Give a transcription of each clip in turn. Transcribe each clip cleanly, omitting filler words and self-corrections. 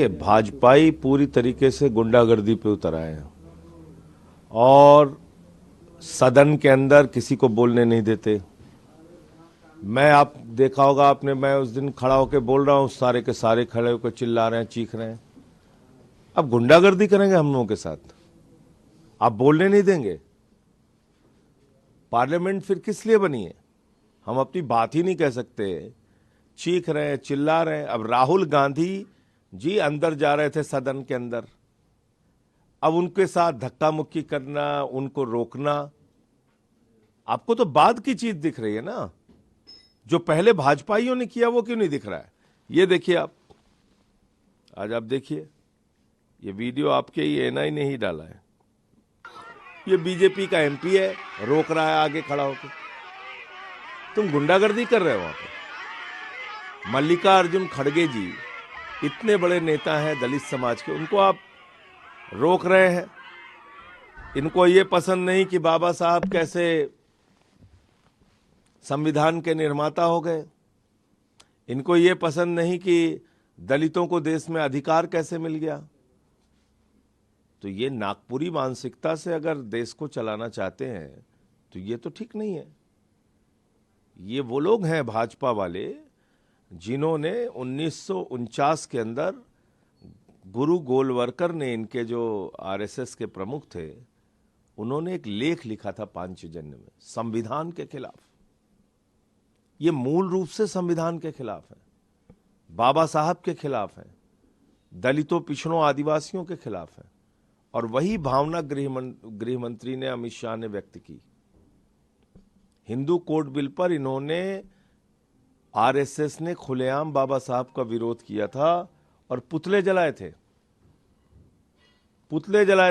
भाजपाई पूरी तरीके से गुंडागर्दी पे उतर आए हैं और सदन के अंदर किसी को बोलने नहीं देते। आप देखा होगा आपने, मैं उस दिन खड़ा होकर बोल रहा हूं, सारे के सारे खड़े होकर चिल्ला रहे हैं, चीख रहे हैं। अब गुंडागर्दी करेंगे हम लोगों के साथ, आप बोलने नहीं देंगे। पार्लियामेंट फिर किस लिए बनी है? हम अपनी बात ही नहीं कह सकते, चीख रहे हैं, चिल्ला रहे हैं। अब राहुल गांधी जी अंदर जा रहे थे सदन के अंदर, अब उनके साथ धक्का मुक्की करना, उनको रोकना, आपको तो बाद की चीज दिख रही है ना। जो पहले भाजपाइयों ने किया वो क्यों नहीं दिख रहा है? ये देखिए आप, आज आप देखिए, ये वीडियो आपके ही एएनआई ने ही डाला है। ये बीजेपी का एमपी है, रोक रहा है आगे खड़ा होकर। तुम गुंडागर्दी कर रहे हो वहां पे। मल्लिकार्जुन खड़गे जी इतने बड़े नेता हैं दलित समाज के, उनको आप रोक रहे हैं। इनको ये पसंद नहीं कि बाबा साहब कैसे संविधान के निर्माता हो गए। इनको ये पसंद नहीं कि दलितों को देश में अधिकार कैसे मिल गया। तो ये नागपुरी मानसिकता से अगर देश को चलाना चाहते हैं तो ये तो ठीक नहीं है। ये वो लोग हैं भाजपा वाले जिन्होंने 1949 के अंदर गुरु गोलवरकर ने, इनके जो आरएसएस के प्रमुख थे, उन्होंने एक लेख लिखा था पांचजन्य में संविधान के खिलाफ। ये मूल रूप से संविधान के खिलाफ है, बाबा साहब के खिलाफ है, दलितों, पिछड़ों, आदिवासियों के खिलाफ है। और वही भावना गृह मंत्री ने, अमित शाह ने व्यक्त की। हिंदू कोड बिल पर इन्होंने, आरएसएस ने खुलेआम बाबा साहब का विरोध किया था और पुतले जलाए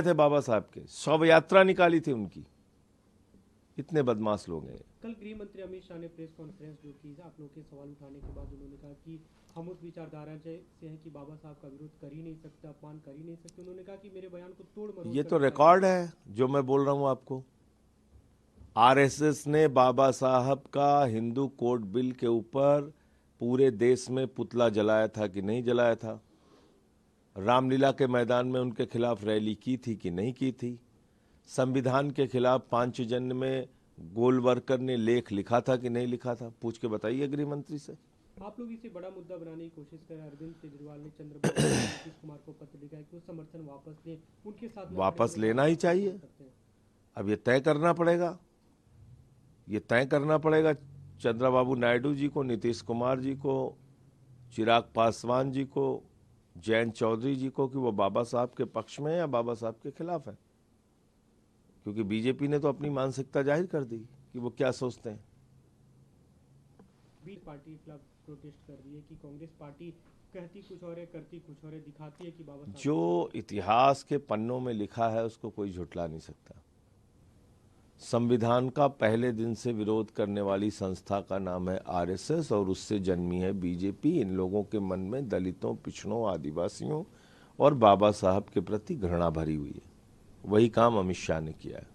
थे, बाबा साहब के। शव यात्रा निकाली थी उनकी। इतने बदमाश लोग हैं। कल गृह मंत्री अमित शाह ने प्रेस कॉन्फ्रेंस जो की, आप लोगों के सवाल उठाने के बाद उन्होंने कहा कि हम उस विचारधारा से हैं कि बाबा साहब का विरोध कर ही नहीं सकते, अपमान कर ही नहीं सकते। उन्होंने कहा कि मेरे बयान को तोड़ मरोड़। ये तो रिकॉर्ड है जो मैं बोल रहा हूं आपको। आरएसएस ने बाबा साहब का हिंदू कोड बिल के ऊपर पूरे देश में पुतला जलाया था कि नहीं जलाया था? रामलीला के मैदान में उनके खिलाफ रैली की थी कि नहीं की थी? संविधान के खिलाफ पांचजन्य में गोलवरकर ने लेख लिखा था कि नहीं लिखा था? पूछ के बताइए गृह मंत्री से। आप लोग इसे बड़ा मुद्दा बनाने की कोशिश कर रहे हैं। अरविंद केजरीवाल ने चंद्रबाबू नीतीश कुमार को पत्र लिखा है कि वो समर्थन वापस लें, उनके साथ वापस लेना ही चाहिए। अब ये तय करना पड़ेगा, चंद्रबाबू नायडू जी को, नीतीश कुमार जी को, चिराग पासवान जी को, जयंत चौधरी जी को, कि वो बाबा साहब के पक्ष में है या बाबा साहब के खिलाफ है। क्योंकि बीजेपी ने तो अपनी मानसिकता जाहिर कर दी कि वो क्या सोचते हैं। पार्टी के खिलाफ प्रोटेस्ट कर रही है कि कांग्रेस पार्टी कहती कुछ और है, करती कुछ और है, दिखाती है कि बाबा साहब। जो इतिहास के पन्नों में लिखा है उसको कोई झुठला नहीं सकता। संविधान का पहले दिन से विरोध करने वाली संस्था का नाम है आरएसएस और उससे जन्मी है बीजेपी। इन लोगों के मन में दलितों, पिछड़ों, आदिवासियों और बाबा साहब के प्रति घृणा भरी हुई है। वही काम अमित शाह ने किया है।